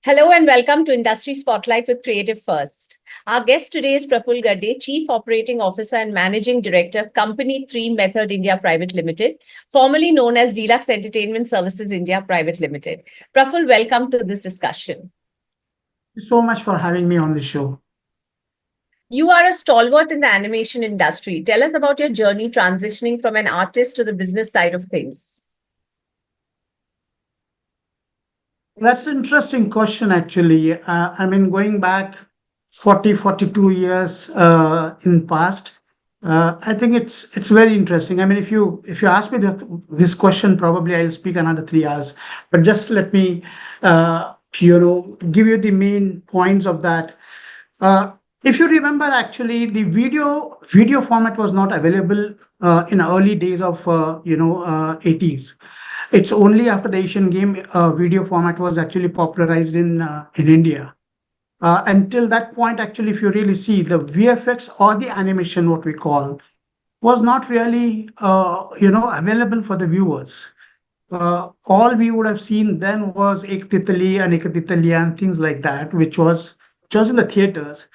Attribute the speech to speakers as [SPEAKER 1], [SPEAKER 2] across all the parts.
[SPEAKER 1] Hello and welcome to Industry Spotlight with Creative First. Our guest today is Praful Gadde, Chief Operating Officer and Managing Director, Company 3 Method India Private Limited, formerly known as Deluxe Entertainment Services India Private Limited. Praful, welcome to this discussion.
[SPEAKER 2] Thank you so much for having me on the show.
[SPEAKER 1] You are a stalwart in the animation industry. Tell us about your journey transitioning from an artist to the business side of things.
[SPEAKER 2] That's an interesting question, actually. Going back 40, 42 years in past, I think it's very interesting. I mean, if you ask me this question, probably I'll speak another 3 hours. But just let me, give you the main points of that. Uh, if you remember, actually, the video format was not available in early days of 80s. It's only after the Asian game video format was actually popularized in India. Until that point, actually, if you really see the VFX or the animation, what we call, was not really available for the viewers. All we would have seen then was Ek Titali and Ek Titaliya and things like that, which was in the theaters.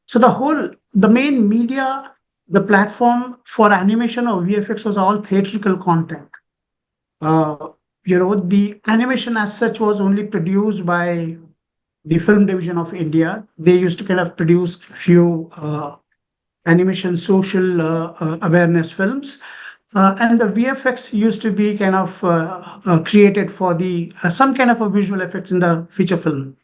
[SPEAKER 2] So the main media, the platform for animation or VFX was all theatrical content. Uh, the animation as such was only produced by the film division of India. They used to kind of produce few animation social awareness films. And the VFX used to be kind of created for the some kind of a visual effects in the feature film.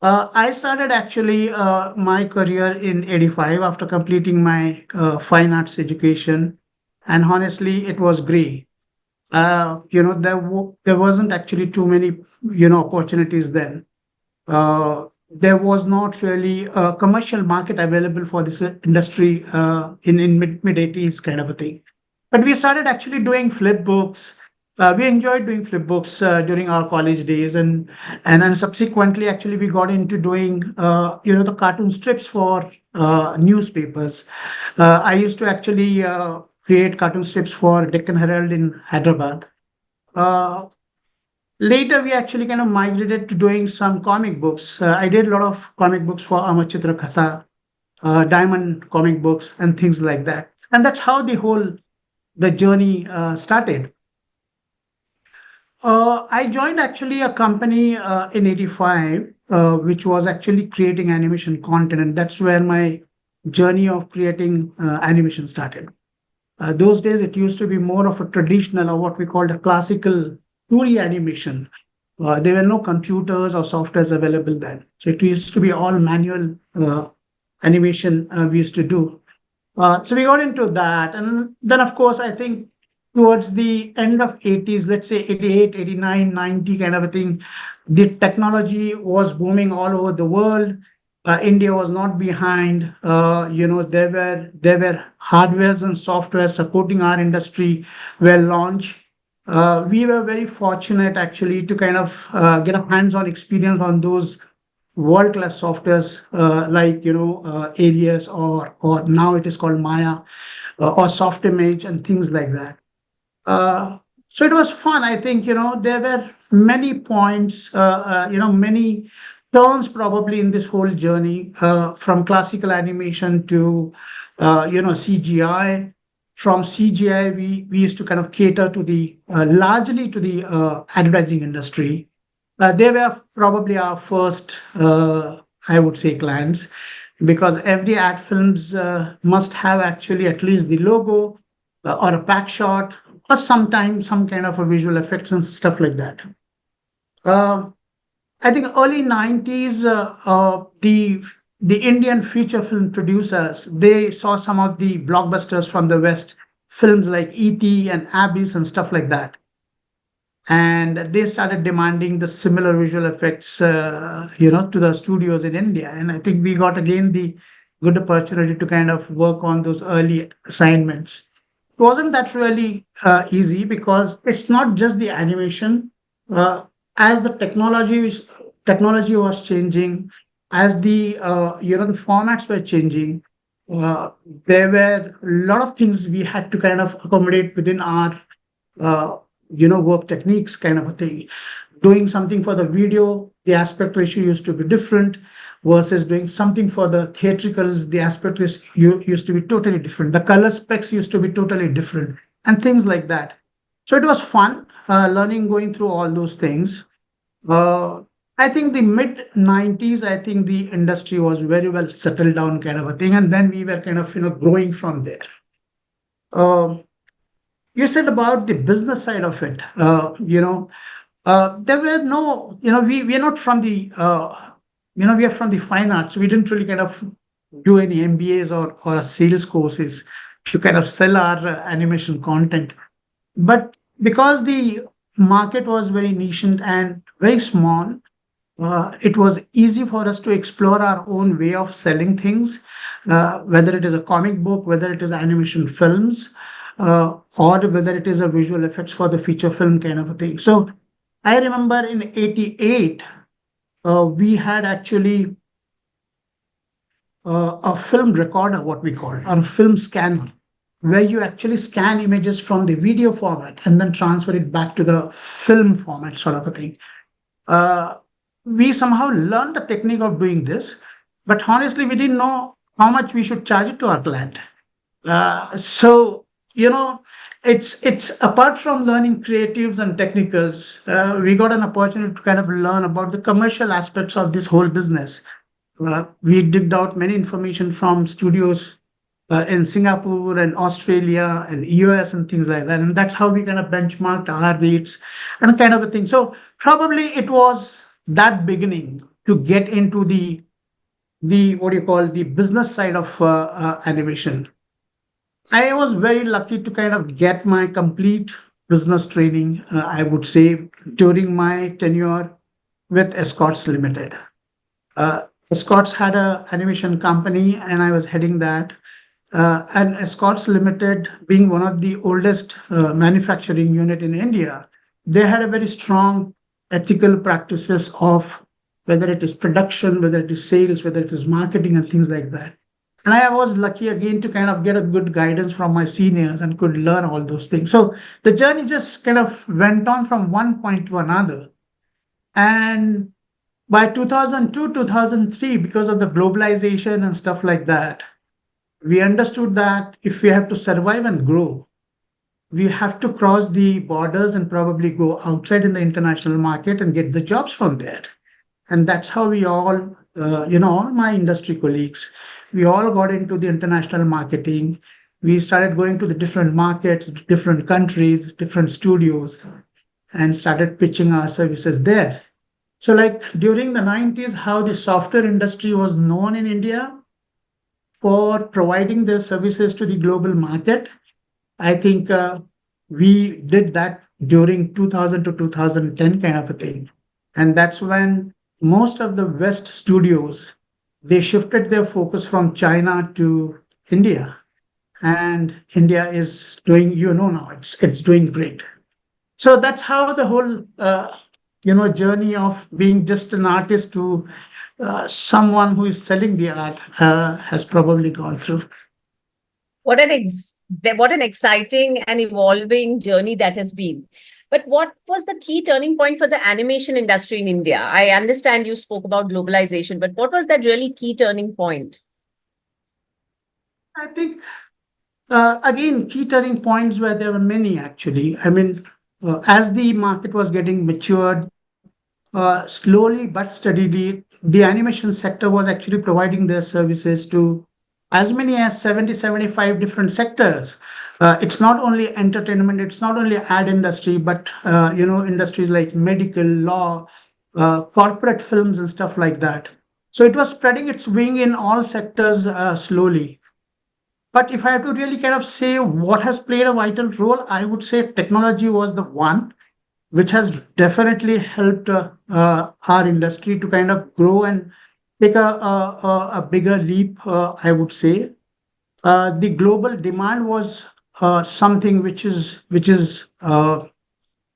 [SPEAKER 2] I started actually my career in 85 after completing my fine arts education. And honestly, it was great. There wasn't actually too many, opportunities then. There was not really a commercial market available for this industry in mid 80s kind of a thing. But we started actually doing flip books. We enjoyed doing flip books during our college days, and then subsequently, actually, we got into doing the cartoon strips for newspapers. I used to actually create cartoon strips for Deccan Herald in Hyderabad. Uh, Later, we actually kind of migrated to doing some comic books. I did a lot of comic books for Amachitra Katha, Diamond comic books, and things like that. And that's how the journey started. I joined actually a company in 85, which was actually creating animation content, and that's where my journey of creating animation started. Those days, it used to be more of a traditional or what we called a classical 2D animation. There were no computers or softwares available then. So it used to be all manual animation we used to do. So we got into that. And then, of course, I think towards the end of 80s, let's say 88, 89, 90 kind of a thing, the technology was booming all over the world. India was not behind. There were hardwares and software supporting our industry were launched. We were very fortunate actually to kind of get a hands-on experience on those world-class softwares like Alias or now it is called Maya or Soft Image and things like that. So it was fun. I think there were many points, many turns probably in this whole journey from classical animation to CGI. From CGI, we used to kind of cater to the largely to the advertising industry. They were probably our first, I would say, clients because every ad films must have actually at least the logo or a pack shot or sometimes some kind of a visual effects and stuff like that. Uh, I think early 90s, the Indian feature film producers they saw some of the blockbusters from the West, films like E.T. and Abyss and stuff like that, and they started demanding the similar visual effects, to the studios in India. And I think we got again the good opportunity to kind of work on those early assignments. It wasn't that really easy because it's not just the animation. As the technology was changing, as the formats were changing, uh, there were a lot of things we had to kind of accommodate within our uh, work techniques kind of a thing. doing something for the video, the aspect ratio used to be different, versus doing something for the theatricals, the aspect ratio used to be totally different. The color specs used to be totally different, and things like that. So it was fun learning, going through all those things. Uh, I think the mid 90s, I think the industry was very well settled down, kind of a thing. And then we were kind of, growing from there. Um you said about the business side of it. There were no, we are not from the, we are from the fine arts. We didn't really kind of do any MBAs or a sales courses to kind of sell our animation content. But because the market was very niche and very small, it was easy for us to explore our own way of selling things, whether it is a comic book, whether it is animation films, or whether it is a visual effects for the feature film kind of a thing. So I remember in 88, we had actually a film recorder, what we call, or a film scanner, where you actually scan images from the video format and then transfer it back to the film format, sort of a thing. uh, we somehow learned the technique of doing this, but honestly, we didn't know how much we should charge it to our client. So you know, it's apart from learning creatives and technicals, we got an opportunity to kind of learn about the commercial aspects of this whole business. We digged out many information from studios in Singapore and Australia and US and things like that. And that's how we kind of benchmarked our rates and kind of a thing. So probably it was that beginning to get into the what do you call, the business side of animation. I was very lucky to kind of get my complete business training, I would say, during my tenure with Escorts Limited. Escorts had a animation company, and I was heading that. And Escorts Limited, being one of the oldest manufacturing unit in India, they had a very strong ethical practices of whether it is production, whether it is sales, whether it is marketing, and things like that. And I was lucky again to kind of get a good guidance from my seniors and could learn all those things. So the journey just kind of went on from one point to another. And by 2002, 2003, because of the globalization and stuff like that, we understood that if we have to survive and grow, we have to cross the borders and probably go outside in the international market and get the jobs from there. And that's how we all, all my industry colleagues, we all got into the international marketing. We started going to the different markets, different countries, different studios, and started pitching our services there. So, like during the 90s, how the software industry was known in India for providing their services to the global market, I think we did that during 2000 to 2010 kind of a thing. And that's when most of the West studios, they shifted their focus from China to India. And India is doing, now it's doing great. So that's how the whole journey of being just an artist to someone who is selling the art has probably gone through.
[SPEAKER 1] What an exciting and evolving journey that has been. But what was the key turning point for the animation industry in India? I understand you spoke about globalization, but what was that really key turning point?
[SPEAKER 2] I think again, key turning points where there were many actually. I mean, as the market was getting matured, slowly but steadily, the animation sector was actually providing their services to as many as 70, 75 different sectors. It's not only entertainment, it's not only ad industry, but industries like medical, law, corporate films, and stuff like that. So it was spreading its wing in all sectors slowly. But if I have to really kind of say what has played a vital role, I would say technology was the one which has definitely helped our industry to kind of grow and take a bigger leap, I would say. The global demand was something which is given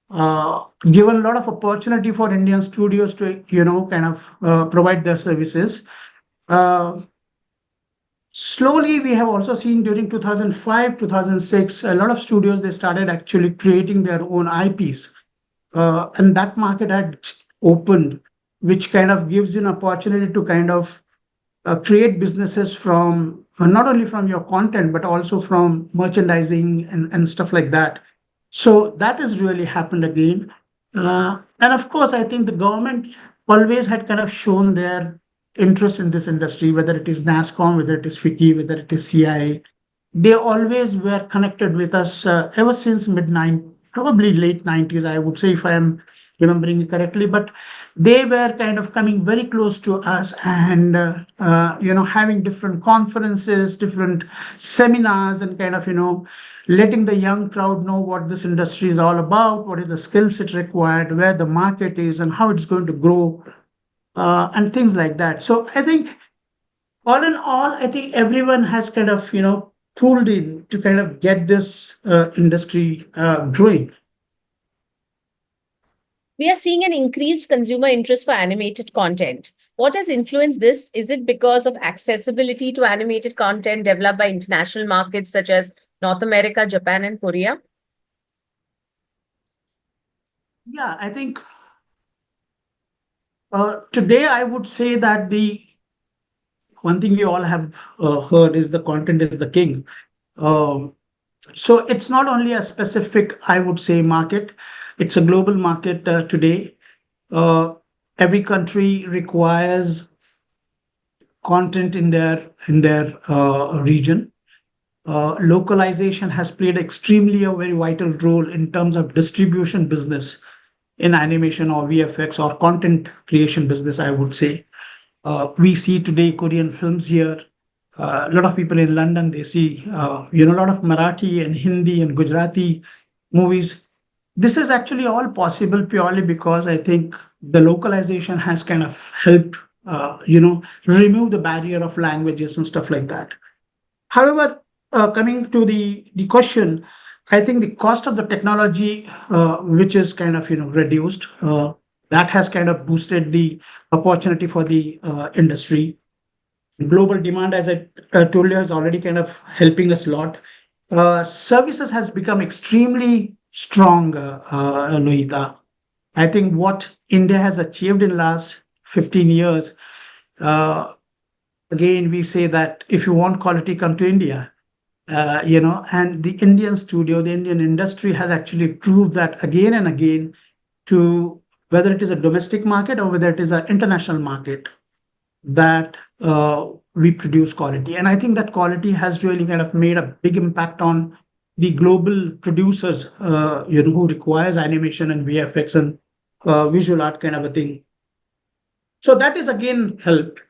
[SPEAKER 2] a lot of opportunity for Indian studios to kind of provide their services. Uh, Slowly, we have also seen during 2005, 2006, a lot of studios they started actually creating their own IPs. and that market had opened, which kind of gives you an opportunity to kind of create businesses from not only from your content but also from merchandising and stuff like that. So that has really happened again. And of course, I think the government always had kind of shown their interest in this industry, whether it is NASCOM, whether it is FICCI, whether it is CIA. They always were connected with us ever since probably late 90s, I would say, if I am remembering it correctly. But they were kind of coming very close to us and having different conferences, different seminars, and kind of letting the young crowd know what this industry is all about, what is the skill set required, where the market is, and how it's going to grow, and things like that. So I think all in all, I think everyone has kind of pulled in to kind of get this industry growing.
[SPEAKER 1] We are seeing an increased consumer interest for animated content. What has influenced this? Is it because of accessibility to animated content developed by international markets such as North America, Japan, and Korea?
[SPEAKER 2] Yeah, I think today I would say that the one thing we all have heard is the content is the king. Um, so it's not only a specific, I would say, market. It's a global market today. Uh, every country requires content in their region. Localization has played extremely a very vital role in terms of distribution business in animation or VFX or content creation business, I would say. We see today Korean films here. A lot of people in London, they see, a lot of Marathi and Hindi and Gujarati movies. This is actually all possible purely because I think the localization has kind of helped, remove the barrier of languages and stuff like that. However, coming to the question, I think the cost of the technology, which is kind of reduced, that has kind of boosted the opportunity for the industry. Global demand, as I told you, is already kind of helping us a lot. Services has become extremely strong, Lohita. I think what India has achieved in last 15 years, uh, again, we say that if you want quality, come to India. And the Indian studio, the Indian industry has actually proved that again and again to whether it is a domestic market or whether it is an international market that we produce quality. And I think that quality has really kind of made a big impact on the global producers, who requires animation and VFX and visual art kind of a thing. So that is again helped.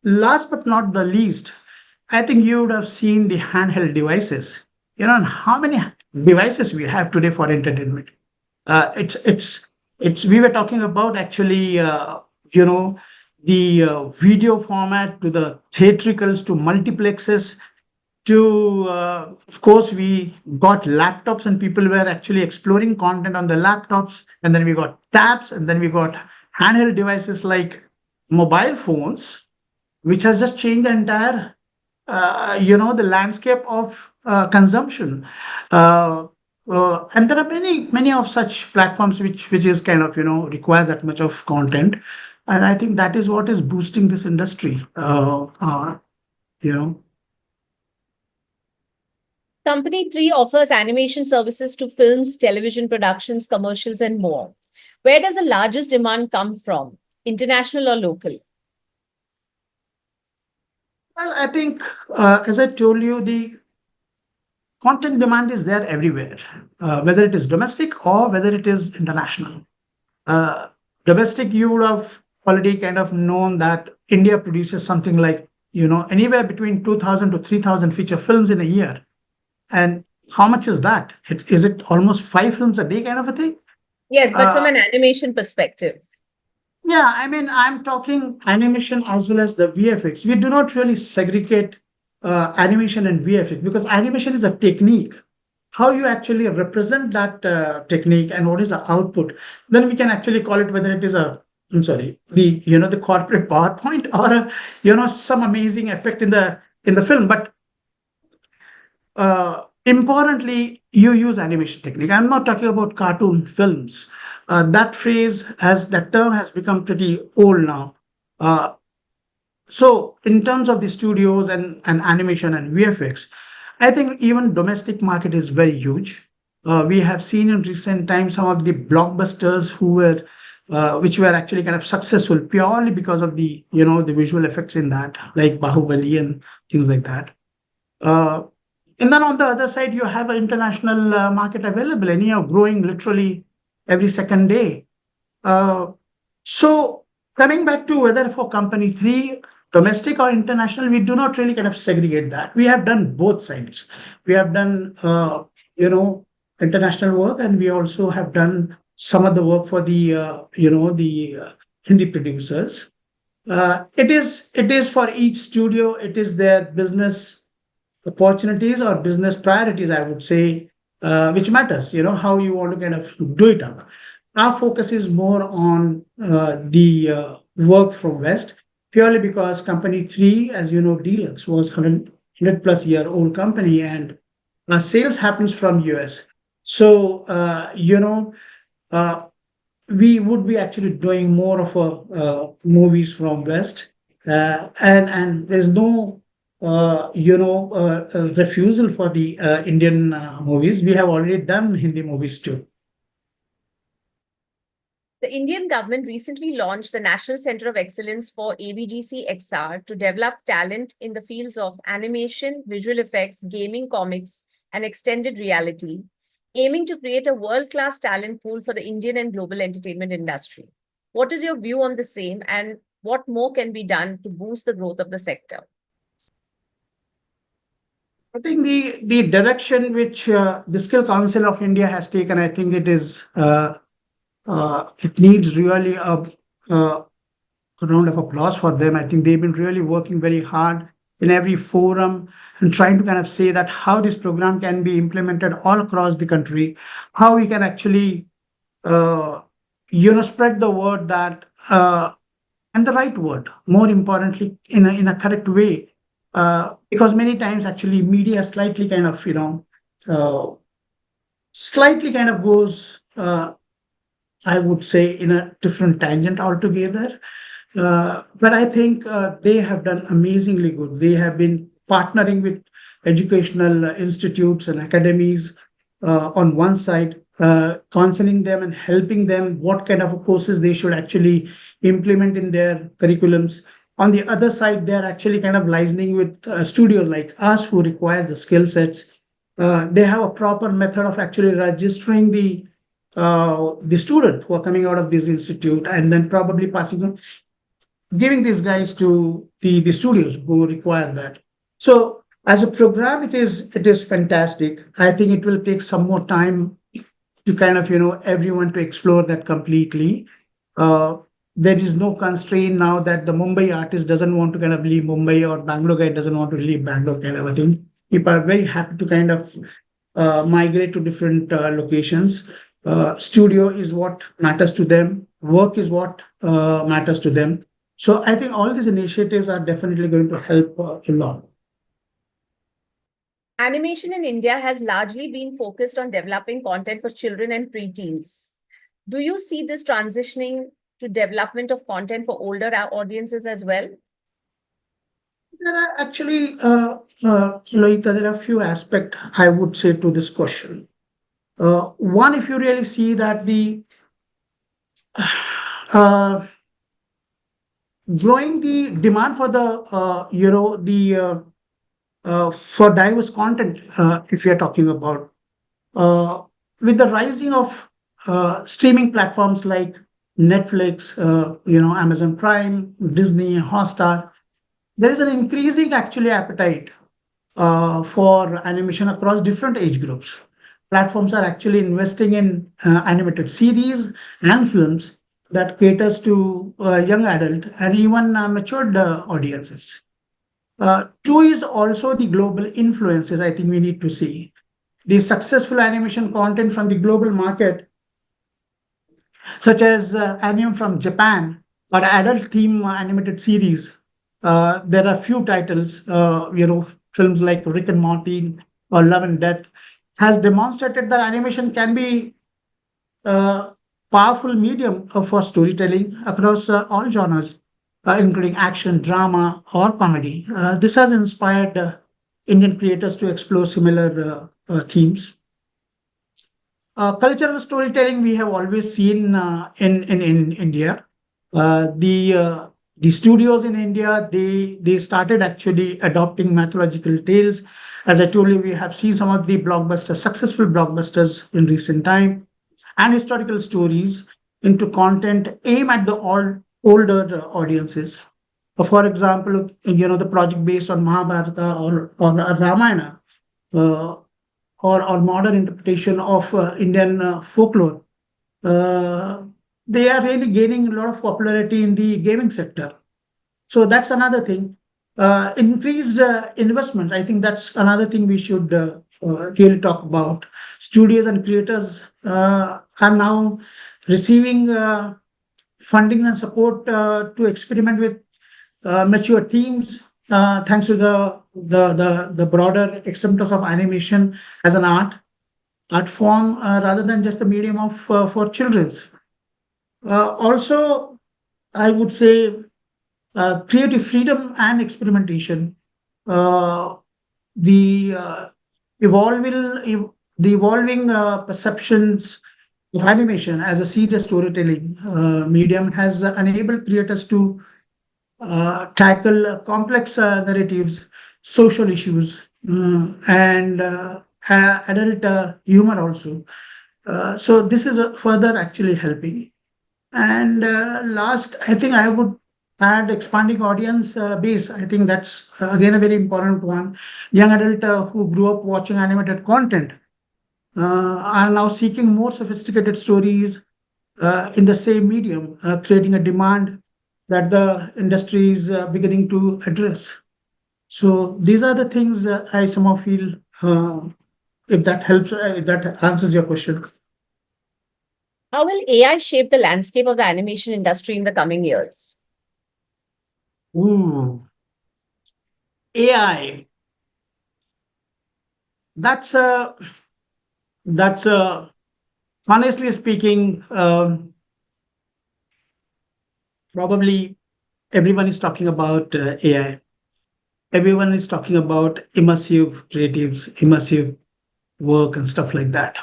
[SPEAKER 2] Last but not the least, I think you would have seen the handheld devices. And how many devices we have today for entertainment. It's we were talking about actually you know the video format to the theatricals to multiplexes to of course we got laptops and people were actually exploring content on the laptops, and then we got tabs, and then we got handheld devices like mobile phones, which has just changed the entire the landscape of consumption. uh, and there are many of such platforms which is kind of requires that much of content, and I think that is what is boosting this industry. You know
[SPEAKER 1] Company 3 offers animation services to films, television productions, commercials, and more. Where does the largest demand come from? International or local?
[SPEAKER 2] well, I think as I told you, the content demand is there everywhere, whether it is domestic or whether it is international. uh, Domestic, you would have already kind of known that India produces something like anywhere between 2,000 to 3,000 feature films in a year. And how much is that? Is it almost 5 films a day kind of a thing?
[SPEAKER 1] Yes, but from
[SPEAKER 2] Uh,
[SPEAKER 1] an animation perspective.
[SPEAKER 2] yeah, I mean, I'm talking animation as well as the VFX. We do not really segregate animation and VFX because animation is a technique. How you actually represent that technique and what is the output, then we can actually call it whether it is I'm sorry, the corporate PowerPoint or some amazing effect in the film. But importantly, you use animation technique. I'm not talking about cartoon films. That term has become pretty old now. Uh, so in terms of the studios and animation and VFX, I think even domestic market is very huge. We have seen in recent times some of the blockbusters which were actually kind of successful purely because of the visual effects in that, like Bahubali and things like that. Uh, and then on the other side, you have an international market available, and you are growing literally every second day. Uh, so coming back to whether for company three, domestic or international, we do not really kind of segregate that. We have done both sides. We have done, you know, international work, and we also have done some of the work for the Hindi producers. It is for each studio. It is their business opportunities or business priorities, I would say, which matters, how you want to kind of do it up. Our focus is more on the work from West, purely because company three, as you know, Deluxe was 100 plus year old company, and sales happens from US. So, uh, we would be actually doing more of movies from West, and there's no refusal for the Indian movies. We have already done Hindi movies too.
[SPEAKER 1] The Indian government recently launched the National Center of Excellence for AVGC XR to develop talent in the fields of animation, visual effects, gaming, comics, and extended reality, aiming to create a world class talent pool for the Indian and global entertainment industry. What is your view on the same, and what more can be done to boost the growth of the sector?
[SPEAKER 2] I think the direction which the Skill Council of India has taken, I think it needs really a round of applause for them. I think they've been really working very hard in every forum and trying to kind of say that how this program can be implemented all across the country, how we can actually uh, spread the word that and the right word, more importantly, in a correct way, because many times actually media slightly kind of slightly kind of goes. I would say in a different tangent altogether. But I think they have done amazingly good. They have been partnering with educational institutes and academies on one side, counseling them and helping them what kind of courses they should actually implement in their curriculums. On the other side, they are actually kind of licensing with studios like us who requires the skill sets. They have a proper method of actually registering the student who are coming out of this institute and then probably passing on, giving these guys to the studios who require that. So as a program, it is fantastic. I think it will take some more time to kind of everyone to explore that completely. Uh, there is no constraint now that the Mumbai artist doesn't want to kind of leave Mumbai or Bangalore guy doesn't want to leave Bangalore kind of a thing. People are very happy to kind of migrate to different locations. Studio is what matters to them. Work is what matters to them. So I think all these initiatives are definitely going to help a lot.
[SPEAKER 1] Animation in India has largely been focused on developing content for children and preteens. Do you see this transitioning to development of content for older audiences as well?
[SPEAKER 2] There are actually, Loita, there are a few aspects I would say to this question. One, if you really see that the uh, growing the demand for for diverse content, if you're talking about, uh, with the rising of streaming platforms like Netflix, Amazon Prime, Disney, Hotstar, there is an increasing actually appetite for animation across different age groups. Platforms are actually investing in animated series and films that caters to young adult and even matured audiences. Two is also the global influences. I think we need to see the successful animation content from the global market, such as anime from Japan or adult theme animated series. There are few titles, films like Rick and Morty or Love and Death, has demonstrated that animation can be uh, powerful medium for storytelling across all genres, including action, drama, or comedy. This has inspired Indian creators to explore similar themes. Cultural storytelling we have always seen in India. The studios in India they started actually adopting mythological tales. As I told you, we have seen some of the blockbusters, successful blockbusters in recent time, and historical stories into content aim at the older audiences. For example, the project based on Mahabharata or Ramayana. Uh, or modern interpretation of Indian folklore, uh, they are really gaining a lot of popularity in the gaming sector. So that's another thing. Increased investment. I think that's another thing we should really talk about. Studios and creators are now receiving funding and support to experiment with mature themes, thanks to the broader acceptance of animation as an art form rather than just a medium of for children's. Also, I would say creative freedom and experimentation. Uh, the evolving the evolving perceptions of animation as a serious storytelling medium has enabled creators to tackle complex narratives, social issues, and adult humor also. So this is further actually helping. And last, I think I would add expanding audience base. I think that's again a very important one. Young adult who grew up watching animated content are now seeking more sophisticated stories in the same medium, creating a demand that the industry is beginning to address. So these are the things I somehow feel, if that helps, if that answers your question.
[SPEAKER 1] How will AI shape the landscape of the animation industry in the coming years?
[SPEAKER 2] Ooh, AI. That's a honestly speaking, probably everyone is talking about AI. Everyone is talking about immersive creatives, immersive work, and stuff like that.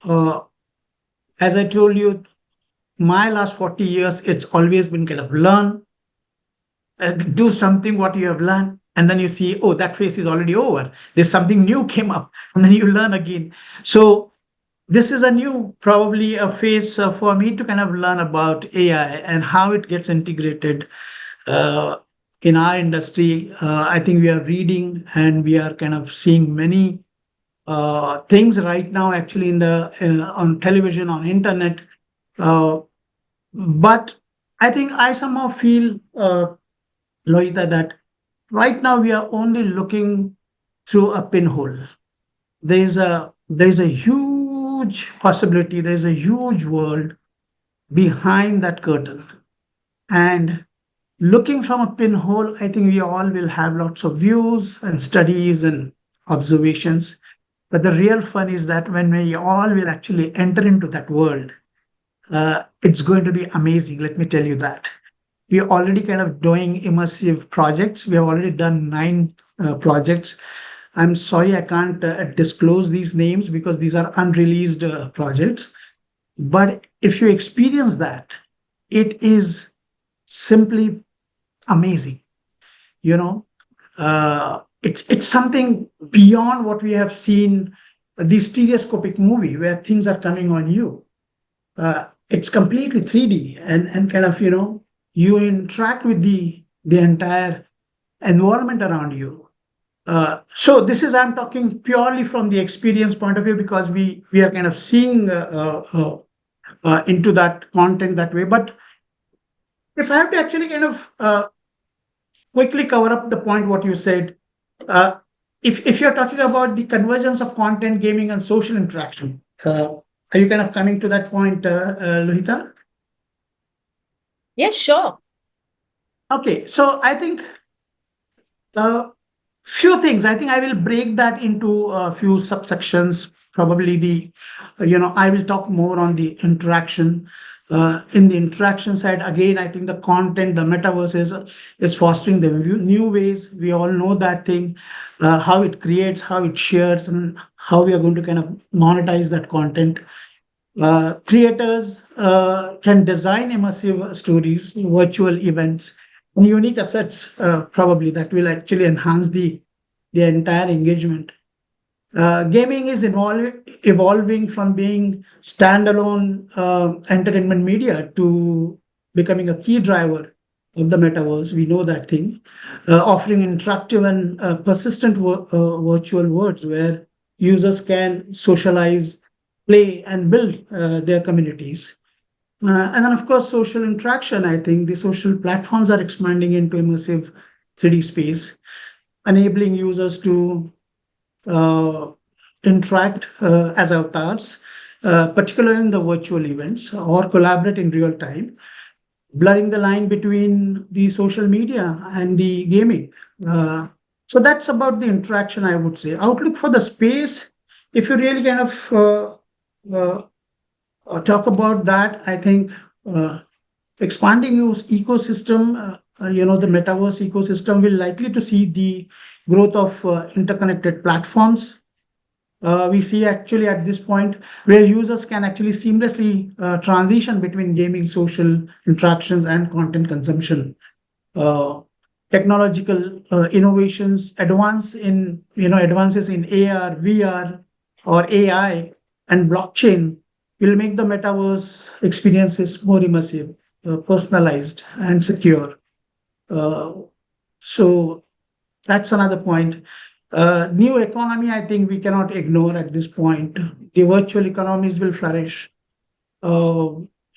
[SPEAKER 2] Uh, as I told you, my last 40 years, it's always been kind of learn, do something what you have learned, and then you see, oh, that phase is already over. There's something new came up, and then you learn again. So this is a new, probably a phase for me to kind of learn about AI and how it gets integrated uh, in our industry. I think we are reading and we are kind of seeing many things right now, actually, in the on television, on internet. Uh, but I think I somehow feel, Lohita, that right now we are only looking through a pinhole. There's a huge possibility. There's a huge world behind that curtain, and looking from a pinhole, I think we all will have lots of views and studies and observations. But the real fun is that when we all will actually enter into that world, it's going to be amazing. Let me tell you that. We are already kind of doing immersive projects. We have already done 9 projects. I'm sorry I can't disclose these names because these are unreleased projects. But if you experience that, it is simply amazing. You know, it's something beyond what we have seen, the stereoscopic movie where things are coming on you. It's completely 3D, and kind of, you interact with the entire environment around you. So this is, I'm talking purely from the experience point of view, because we are kind of seeing into that content that way. But if I have to actually kind of quickly cover up the point what you said, uh, if you're talking about the convergence of content, gaming, and social interaction, are you kind of coming to that point, Lohita?
[SPEAKER 1] Yes, sure.
[SPEAKER 2] Okay, so I think Few things. I think I will break that into a few subsections. Probably I will talk more on the interaction. In the interaction side, again, I think the content, the metaverse is fostering the new ways. We all know that thing, how it creates, how it shares, and how we are going to kind of monetize that content. Creators can design immersive stories, virtual events, and unique assets, probably that will actually enhance the entire engagement. Gaming is evolving from being standalone entertainment media to becoming a key driver of the metaverse. We know that thing, offering interactive and persistent virtual worlds where users can socialize, play, and build their communities. And then, of course, social interaction. I think the social platforms are expanding into immersive 3D space, enabling users to uh, interact as avatars, particularly in the virtual events, or collaborate in real time, blurring the line between the social media and the gaming. Uh, so that's about the interaction, I would say. Outlook for the space, if you really kind of uh, talk about that, I think uh, expanding use ecosystem, the metaverse ecosystem will likely to see the growth of interconnected platforms. We see actually at this point where users can actually seamlessly transition between gaming, social interactions, and content consumption. uh, Technological innovations, advances in AR, VR, or AI and blockchain will make the metaverse experiences more immersive, personalized, and secure. Uh, so that's another point. New economy, I think we cannot ignore at this point. The virtual economies will flourish, uh,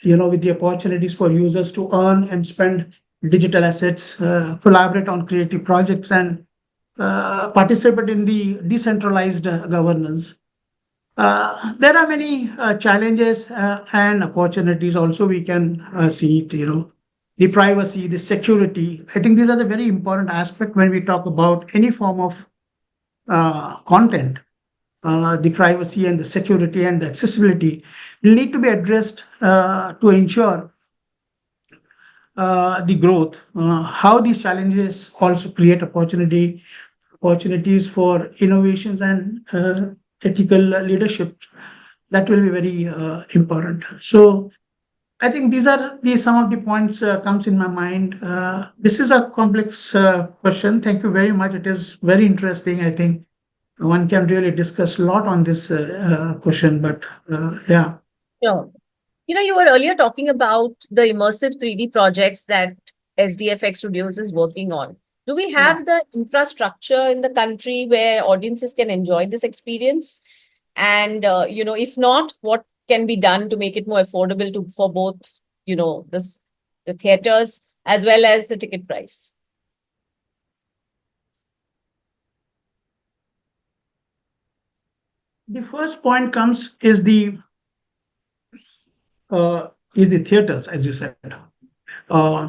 [SPEAKER 2] with the opportunities for users to earn and spend digital assets, collaborate on creative projects, and participate in the decentralized governance. There are many challenges and opportunities also we can see it, the privacy, the security. I think these are the very important aspect when we talk about any form of content. The privacy and the security and the accessibility will need to be addressed to ensure the growth. How these challenges also create opportunities for innovations and ethical leadership. That will be very important. So I think these are the some of the points comes in my mind. This is a complex question. Thank you very much. It is very interesting. I think one can really discuss a lot on this question, but yeah.
[SPEAKER 1] Sure. You were earlier talking about the immersive 3D projects that SDFX Studios is working on. Do we
[SPEAKER 2] Yeah.
[SPEAKER 1] have the infrastructure in the country where audiences can enjoy this experience? And if not, what can be done to make it more affordable to for both, this the theaters as well as the ticket price?
[SPEAKER 2] The first point comes is the theaters, as you said. Uh,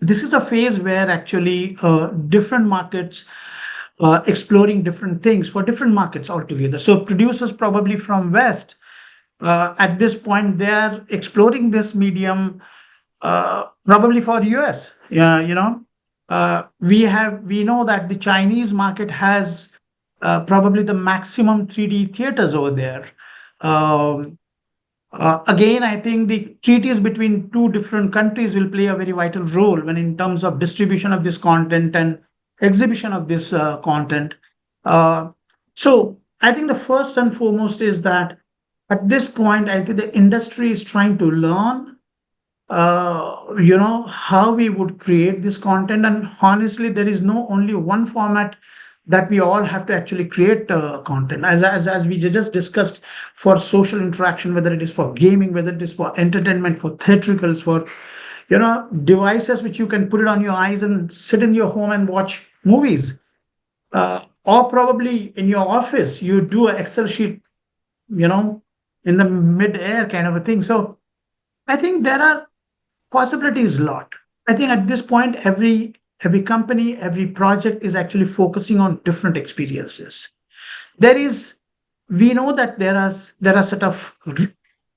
[SPEAKER 2] this is a phase where actually different markets exploring different things for different markets altogether. So producers probably from West, at this point, they are exploring this medium probably for US. Yeah, we know that the Chinese market has probably the maximum 3D theaters over there. Um, Again, I think the treaties between two different countries will play a very vital role when in terms of distribution of this content and exhibition of this content. Uh, so I think the first and foremost is that at this point, I think the industry is trying to learn how we would create this content. And honestly, there is no only one format that we all have to actually create content. As we just discussed, for social interaction, whether it is for gaming, whether it is for entertainment, for theatricals, for devices which you can put it on your eyes and sit in your home and watch movies, or probably in your office you do an Excel sheet, you know, in the mid-air kind of a thing. So I think there are possibilities a lot. I think at this point, every company, every project is actually focusing on different experiences. There is, we know that there are set of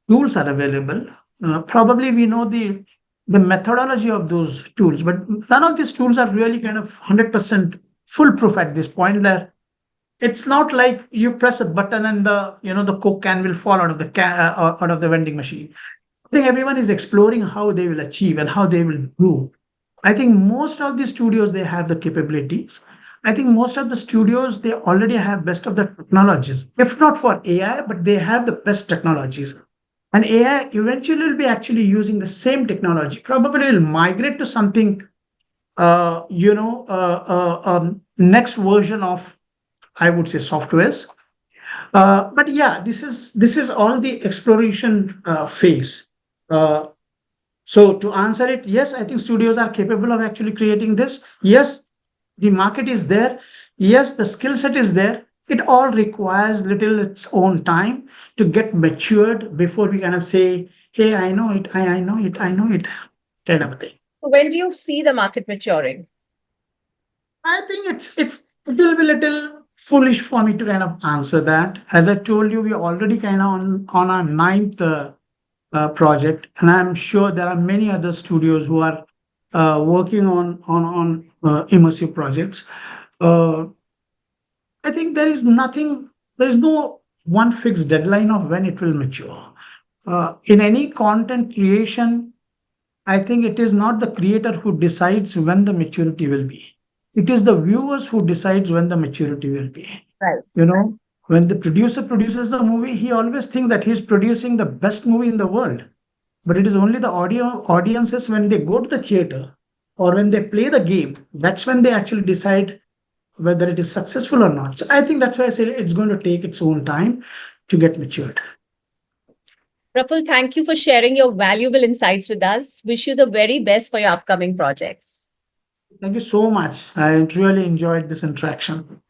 [SPEAKER 2] tools are available. Probably we know the methodology of those tools, but none of these tools are really kind of 100% foolproof at this point. Where it's not like you press a button and the Coke can will fall out of out of the vending machine. I think everyone is exploring how they will achieve and how they will do. I think most of the studios they have the capabilities. I think most of the studios they already have best of the technologies. If not for AI, but they have the best technologies. And AI eventually will be actually using the same technology. Probably will migrate to something, next version of, I would say, softwares. But yeah, this is all the exploration phase. Uh, so to answer it, yes, I think studios are capable of actually creating this. Yes, the market is there. Yes, the skill set is there. It all requires little its own time to get matured before we kind of say, hey, I know it, I know it, I know it, kind of a thing.
[SPEAKER 1] When do you see the market maturing?
[SPEAKER 2] I think it will be little foolish for me to kind of answer that. As I told you, we are already kind of on our ninth project, and I'm sure there are many other studios who are working on immersive projects. Uh, I think there is no one fixed deadline of when it will mature. In any content creation, I think it is not the creator who decides when the maturity will be. It is the viewers who decides when the maturity will be.
[SPEAKER 1] Right.
[SPEAKER 2] You know, when the producer produces the movie, he always thinks that he's producing the best movie in the world. But it is only the audiences when they go to the theater or when they play the game, that's when they actually decide whether it is successful or not. So I think that's why I say it's going to take its own time to get matured.
[SPEAKER 1] Praful, thank you for sharing your valuable insights with us. Wish you the very best for your upcoming projects.
[SPEAKER 2] Thank you so much. I really enjoyed this interaction.